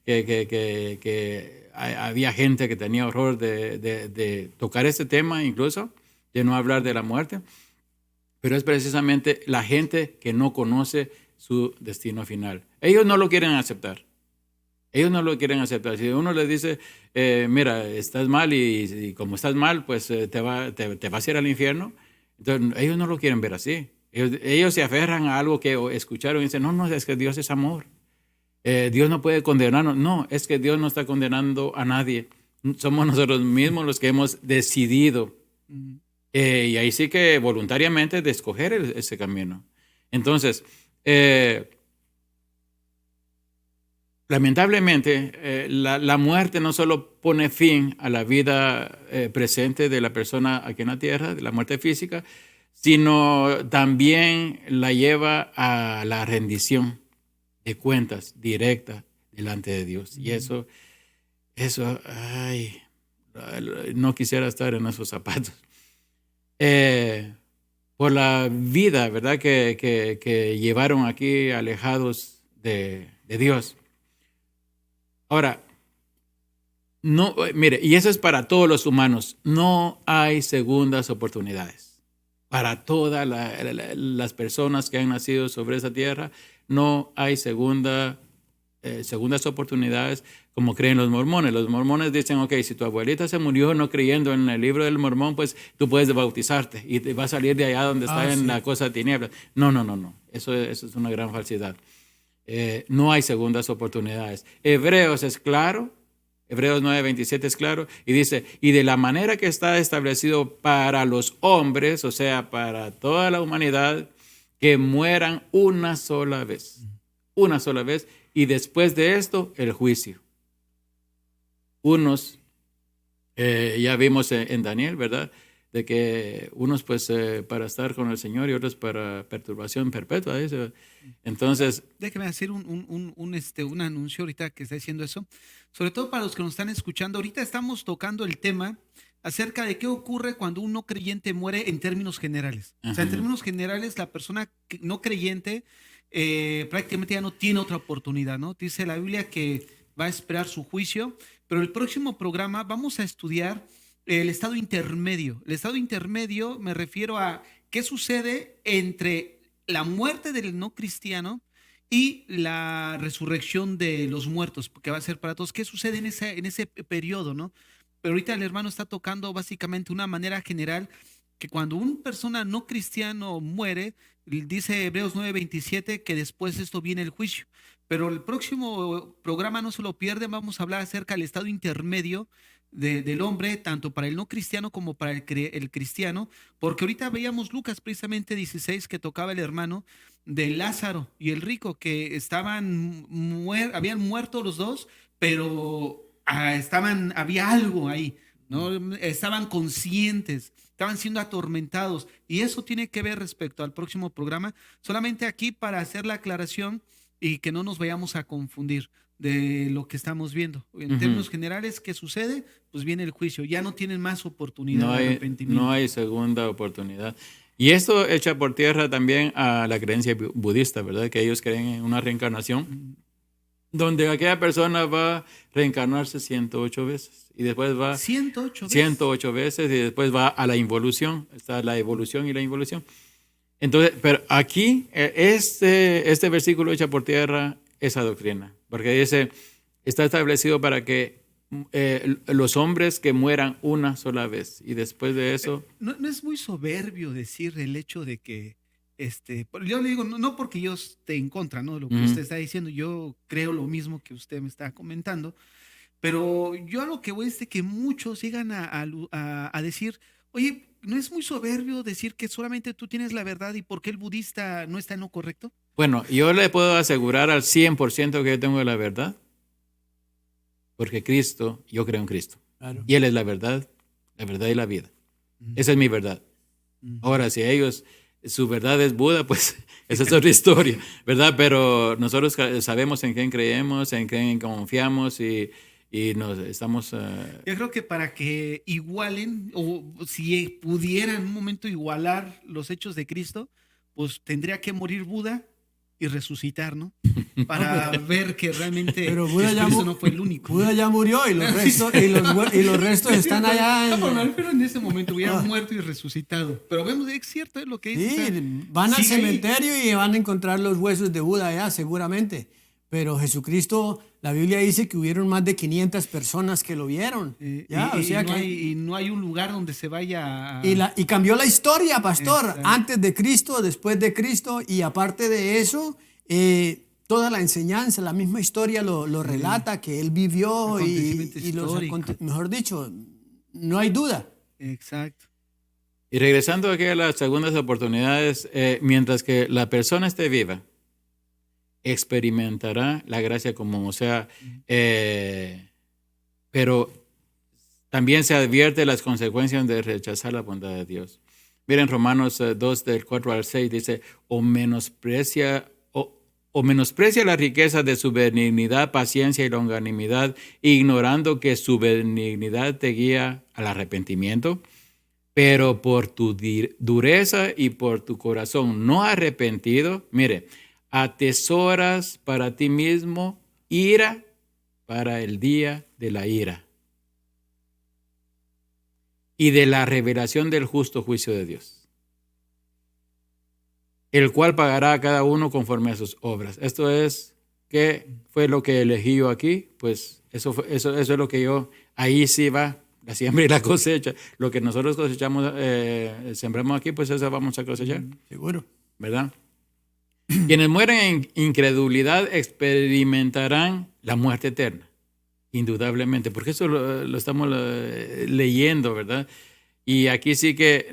que había gente que tenía horror de tocar este tema, incluso de no hablar de la muerte, pero es precisamente la gente que no conoce su destino final. Ellos no lo quieren aceptar. Ellos no lo quieren aceptar. Si uno les dice, mira, estás mal y como estás mal, pues te vas a ir al infierno, entonces ellos no lo quieren ver así. Ellos se aferran a algo que escucharon y dicen, no, es que Dios es amor. Dios no puede condenarnos. No, es que Dios no está condenando a nadie. Somos nosotros mismos los que hemos decidido. Y ahí sí que voluntariamente de escoger ese camino. Entonces, lamentablemente, la muerte no solo pone fin a la vida presente de la persona aquí en la tierra, de la muerte física, sino también la lleva a la rendición de cuentas directa delante de Dios. Y eso, ay, no quisiera estar en esos zapatos. Por la vida, ¿verdad?, que llevaron aquí alejados de Dios. Ahora, no, mire, y eso es para todos los humanos, no hay segundas oportunidades. Para todas las personas que han nacido sobre esa tierra, no hay segundas oportunidades como creen los mormones. Los mormones dicen, ok, si tu abuelita se murió no creyendo en el libro del mormón, pues tú puedes bautizarte y te va a salir de allá donde está en la cosa de tinieblas. No. Eso es una gran falsedad. no hay segundas oportunidades. Hebreos es claro, Hebreos 9:27 es claro, y dice, y de la manera que está establecido para los hombres, o sea, para toda la humanidad, que mueran una sola vez, y después de esto, el juicio. Unos, ya vimos en Daniel, ¿verdad?, de que unos pues para estar con el Señor y otros para perturbación perpetua. ¿Eh? Entonces, déjeme hacer un anuncio ahorita que está diciendo eso, sobre todo para los que nos están escuchando. Ahorita estamos tocando el tema acerca de qué ocurre cuando un no creyente muere en términos generales. O sea, en términos generales, la persona no creyente prácticamente ya no tiene otra oportunidad, ¿no? Dice la Biblia que va a esperar su juicio, pero el próximo programa vamos a estudiar el estado intermedio. El estado intermedio me refiero a qué sucede entre la muerte del no cristiano y la resurrección de los muertos, porque va a ser para todos. ¿Qué sucede en ese periodo, no? Pero ahorita el hermano está tocando básicamente una manera general que cuando una persona no cristiano muere, dice Hebreos 9:27 que después de esto viene el juicio. Pero el próximo programa no se lo pierden, vamos a hablar acerca del estado intermedio del hombre, tanto para el no cristiano como para el cristiano, porque ahorita veíamos Lucas precisamente 16 que tocaba el hermano de Lázaro y el rico, que habían muerto los dos, pero había algo ahí, ¿no? Estaban conscientes, estaban siendo atormentados, y eso tiene que ver respecto al próximo programa, solamente aquí para hacer la aclaración y que no nos vayamos a confundir de lo que estamos viendo. En términos generales, ¿qué sucede? Pues viene el juicio, ya no tienen más oportunidad de arrepentimiento. No hay segunda oportunidad. Y esto echa por tierra también a la creencia budista, ¿verdad? Que ellos creen en una reencarnación, donde aquella persona va a reencarnarse 108 veces. Y después va 108 veces y después va a la involución. Está la evolución y la involución. Entonces, pero aquí, este versículo echa por tierra esa doctrina, porque dice, está establecido para que los hombres que mueran una sola vez y después de eso... No es muy soberbio decir el hecho de que, yo le digo, no porque yo esté en contra, ¿no?, de lo que usted está diciendo, yo creo lo mismo que usted me está comentando, pero yo a lo que voy es de que muchos llegan a decir, oye, ¿no es muy soberbio decir que solamente tú tienes la verdad y por qué el budista no está en lo correcto? Bueno, yo le puedo asegurar al 100% que yo tengo la verdad, porque Cristo, yo creo en Cristo. Claro. Y Él es la verdad y la vida. Esa es mi verdad. Ahora, si su verdad es Buda, pues esa es otra historia, ¿verdad? Pero nosotros sabemos en quién creemos, en quién confiamos y nos estamos... Yo creo que para que igualen, o si pudieran en un momento igualar los hechos de Cristo, pues tendría que morir Buda y resucitar, ¿no? Para ver que realmente pero Buda Cristo no fue el único. Buda ya murió y los restos están allá. Pero en ese momento hubiera muerto y resucitado. Pero vemos, es cierto lo que dice. Sí, van al cementerio y van a encontrar los huesos de Buda allá, seguramente. Pero Jesucristo, la Biblia dice que hubieron más de 500 personas que lo vieron. Y no hay un lugar donde se vaya y cambió la historia, pastor. Exacto. Antes de Cristo, después de Cristo. Y aparte de eso, toda la enseñanza, la misma historia lo relata, que él vivió mejor dicho, no hay duda. Exacto. Y regresando aquí a las segundas oportunidades, mientras que la persona esté viva, experimentará la gracia común, o sea, pero también se advierte las consecuencias de rechazar la bondad de Dios. Miren, Romanos 2, del 4 al 6, dice, o menosprecia la riqueza de su benignidad, paciencia y longanimidad, ignorando que su benignidad te guía al arrepentimiento, pero por tu dureza y por tu corazón no arrepentido, mire, atesoras para ti mismo ira para el día de la ira y de la revelación del justo juicio de Dios, el cual pagará a cada uno conforme a sus obras. Esto es, ¿qué fue lo que elegí yo aquí? Pues eso es lo que yo, ahí sí va la siembra y la cosecha. Lo que nosotros cosechamos, sembramos aquí, pues eso vamos a cosechar. Seguro. ¿Verdad? Quienes mueren en incredulidad experimentarán la muerte eterna, indudablemente, porque eso lo estamos leyendo, ¿verdad? Y aquí sí que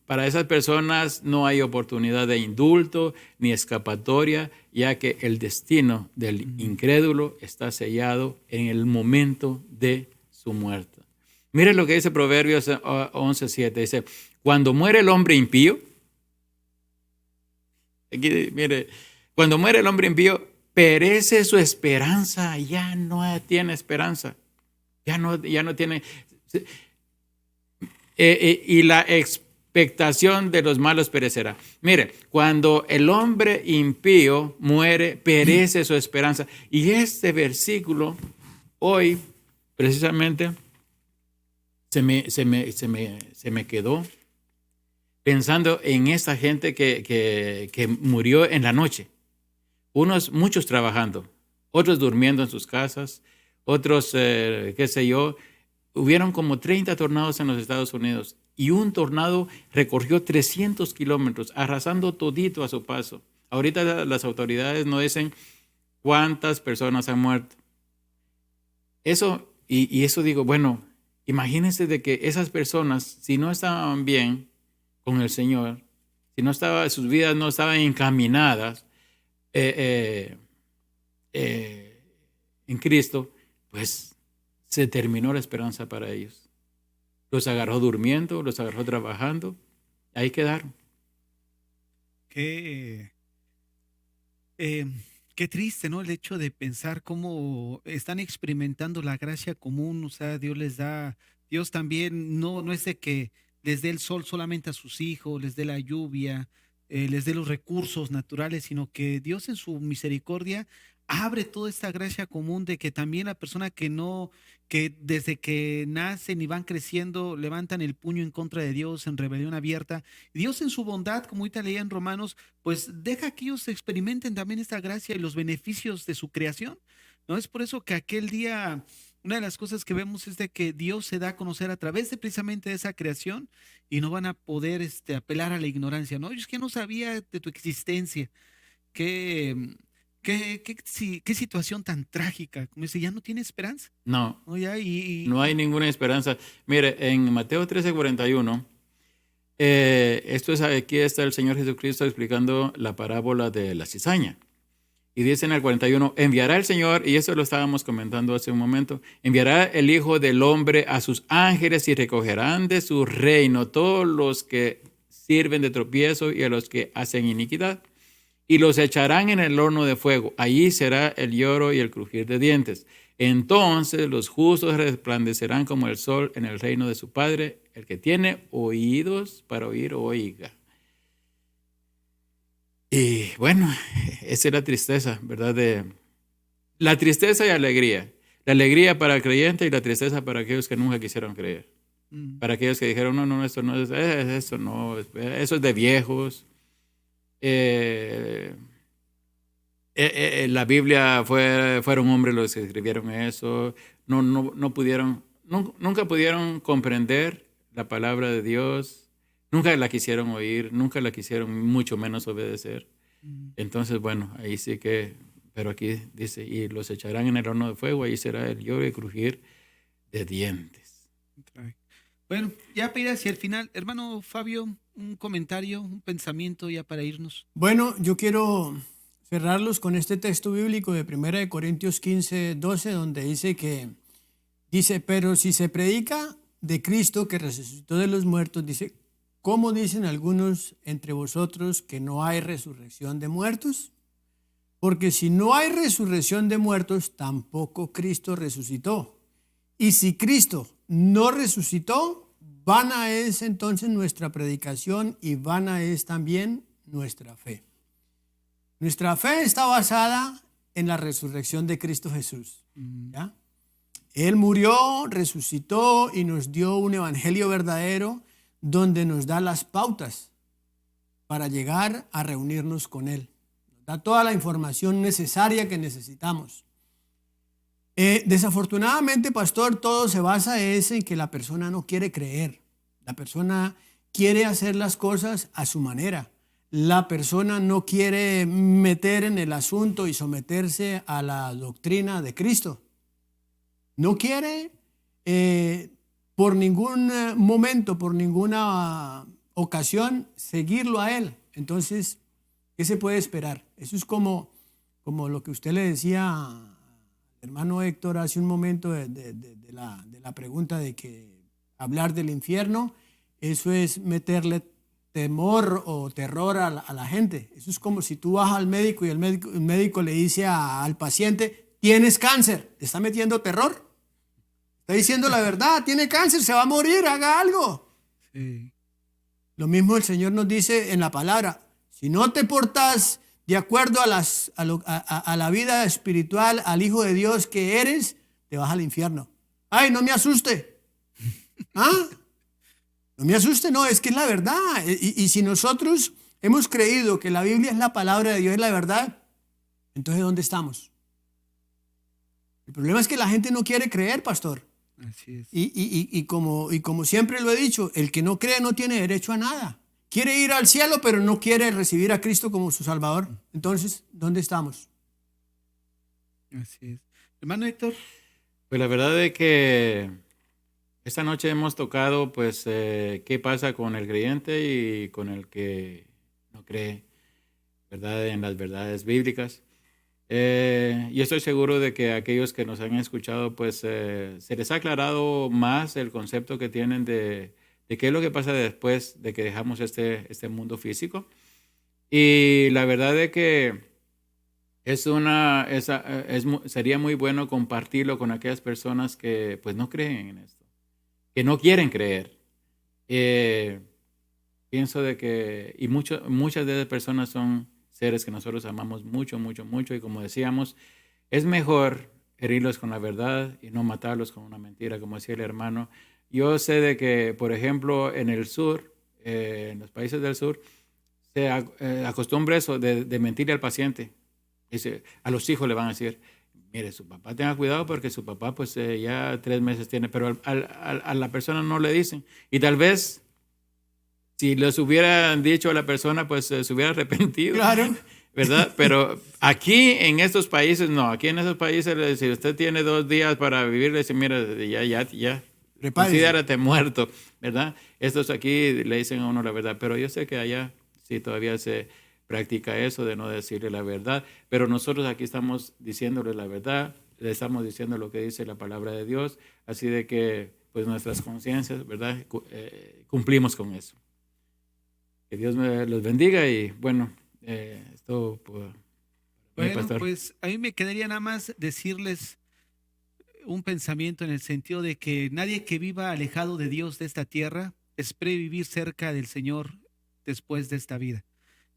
para esas personas no hay oportunidad de indulto ni escapatoria, ya que el destino del incrédulo está sellado en el momento de su muerte. Mire lo que dice Proverbios 11:7. Dice, cuando muere el hombre impío, aquí, mire, cuando muere el hombre impío, perece su esperanza, ya no tiene esperanza, ya no tiene... y la expectación de los malos perecerá. Mire, cuando el hombre impío muere, perece su esperanza. Y este versículo, hoy, precisamente, se me quedó pensando en esta gente que murió en la noche. Muchos trabajando, otros durmiendo en sus casas, otros, qué sé yo. Hubieron como 30 tornados en los Estados Unidos y un tornado recorrió 300 kilómetros, arrasando todito a su paso. Ahorita las autoridades no dicen cuántas personas han muerto. Eso, y eso digo, bueno, imagínense de que esas personas, si no estaban bien con el Señor, si no sus vidas no estaban encaminadas en Cristo, pues se terminó la esperanza para ellos. Los agarró durmiendo, los agarró trabajando, ahí quedaron. Qué triste, ¿no? El hecho de pensar cómo están experimentando la gracia común, o sea, Dios también no es de que les dé el sol solamente a sus hijos, les dé la lluvia, les dé los recursos naturales, sino que Dios en su misericordia abre toda esta gracia común de que también la persona que desde que nacen y van creciendo, levantan el puño en contra de Dios en rebelión abierta. Dios en su bondad, como ahorita leía en Romanos, pues deja que ellos experimenten también esta gracia y los beneficios de su creación, ¿no? Es por eso que aquel día, una de las cosas que vemos es de que Dios se da a conocer a través de precisamente esa creación y no van a poder apelar a la ignorancia, ¿no? Yo es que no sabía de tu existencia, que... qué situación tan trágica, como dice, ya no tiene esperanza. No, ¿No? Ya, no hay ninguna esperanza. Mire, en Mateo 13:41, aquí está el Señor Jesucristo explicando la parábola de la cizaña. Y dice en el 41, enviará el Señor, y eso lo estábamos comentando hace un momento, enviará el Hijo del Hombre a sus ángeles y recogerán de su reino todos los que sirven de tropiezo y a los que hacen iniquidad. Y los echarán en el horno de fuego. Allí será el lloro y el crujir de dientes. Entonces los justos resplandecerán como el sol en el reino de su Padre. El que tiene oídos para oír, oiga. Y bueno, esa es la tristeza, ¿verdad? La tristeza y alegría. La alegría para el creyente y la tristeza para aquellos que nunca quisieron creer. Para aquellos que dijeron, no, esto no es, eso no, eso es de viejos. La Biblia fueron hombres los que escribieron eso, nunca pudieron comprender la palabra de Dios, nunca la quisieron oír, nunca la quisieron mucho menos obedecer. Entonces, bueno, ahí sí que, pero aquí dice, y los echarán en el horno de fuego, ahí será el lloro y crujir de dientes. Bueno, ya para ir hacia el final, hermano Fabio, un comentario, un pensamiento ya para irnos. Bueno, yo quiero cerrarlos con este texto bíblico de 1 Corintios 15:12, donde dice, pero si se predica de Cristo que resucitó de los muertos, dice, ¿cómo dicen algunos entre vosotros que no hay resurrección de muertos? Porque si no hay resurrección de muertos, tampoco Cristo resucitó. Y si Cristo no resucitó, vana es entonces nuestra predicación y vana es también nuestra fe. Nuestra fe está basada en la resurrección de Cristo Jesús. ¿Ya? Él murió, resucitó y nos dio un evangelio verdadero donde nos da las pautas para llegar a reunirnos con Él. Nos da toda la información necesaria que necesitamos. Desafortunadamente, pastor, todo se basa en que la persona no quiere creer. La persona quiere hacer las cosas a su manera. la persona no quiere meter en el asunto y someterse a la doctrina de Cristo. No quiere por ningún momento, por ninguna ocasión, seguirlo a Él. Entonces, ¿qué se puede esperar? Eso es como lo que usted le decía al hermano Héctor hace un momento de la pregunta de que hablar del infierno, eso es meterle temor o terror a la gente. Eso es como si tú vas al médico y el médico le dice al paciente, tienes cáncer, te está metiendo terror. Está diciendo la verdad, tiene cáncer, se va a morir, haga algo. Sí. Lo mismo el Señor nos dice en la palabra, si no te portas de acuerdo a la vida espiritual, al Hijo de Dios que eres, te vas al infierno. Ay, no me asuste. ¿Ah? No me asuste, no, es que es la verdad. Y si nosotros hemos creído que la Biblia es la palabra de Dios, es la verdad, entonces ¿dónde estamos? El problema es que la gente no quiere creer, pastor. Así es. Y como siempre lo he dicho, el que no cree no tiene derecho a nada. Quiere ir al cielo, pero no quiere recibir a Cristo como su Salvador. Entonces, ¿dónde estamos? Así es. Hermano Héctor. Pues la verdad es que esta noche hemos tocado, pues, qué pasa con el creyente y con el que no cree, ¿verdad?, en las verdades bíblicas. Y estoy seguro de que a aquellos que nos han escuchado, pues, se les ha aclarado más el concepto que tienen de qué es lo que pasa después de que dejamos este mundo físico. Y la verdad es que sería muy bueno compartirlo con aquellas personas que pues no creen en esto, que no quieren creer. Pienso de que, y muchas de esas personas son seres que nosotros amamos mucho, mucho, mucho, y como decíamos, es mejor herirlos con la verdad y no matarlos con una mentira, como decía el hermano. Yo sé de que, por ejemplo, en el sur, en los países del sur, se acostumbra eso de mentirle al paciente. Dice, a los hijos le van a decir, mire, su papá tenga cuidado porque su papá pues ya 3 meses tiene, pero a la persona no le dicen. Y tal vez, si les hubieran dicho a la persona, pues se hubiera arrepentido. Claro. ¿Verdad? Pero aquí en estos países, no. Aquí en esos países, si usted tiene 2 días para vivir, le dicen, mira, ya. Considérate muerto, ¿verdad? Estos aquí le dicen a uno la verdad, pero yo sé que allá sí todavía se practica eso de no decirle la verdad, pero nosotros aquí estamos diciéndole la verdad, le estamos diciendo lo que dice la palabra de Dios, así de que pues nuestras conciencias, ¿verdad? Cumplimos con eso. Que Dios me los bendiga y bueno, esto por Bueno, pastor. pues a mí me quedaría nada más decirles un pensamiento en el sentido de que nadie que viva alejado de Dios de esta tierra espere vivir cerca del Señor después de esta vida.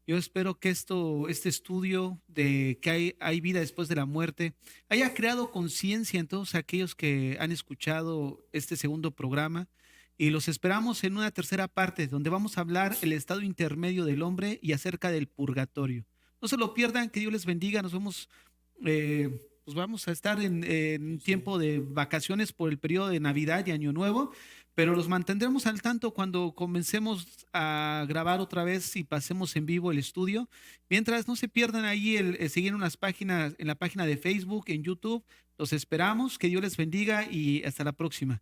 Yo espero que este estudio de que hay vida después de la muerte haya creado conciencia en todos aquellos que han escuchado este segundo programa y los esperamos en una tercera parte donde vamos a hablar el estado intermedio del hombre y acerca del purgatorio. No se lo pierdan, que Dios les bendiga. Nos vemos, pues vamos a estar en tiempo de vacaciones por el periodo de Navidad y Año Nuevo, pero los mantendremos al tanto cuando comencemos a grabar otra vez y pasemos en vivo el estudio. Mientras, no se pierdan ahí el seguir en la página de Facebook, en YouTube. Los esperamos, que Dios les bendiga y hasta la próxima.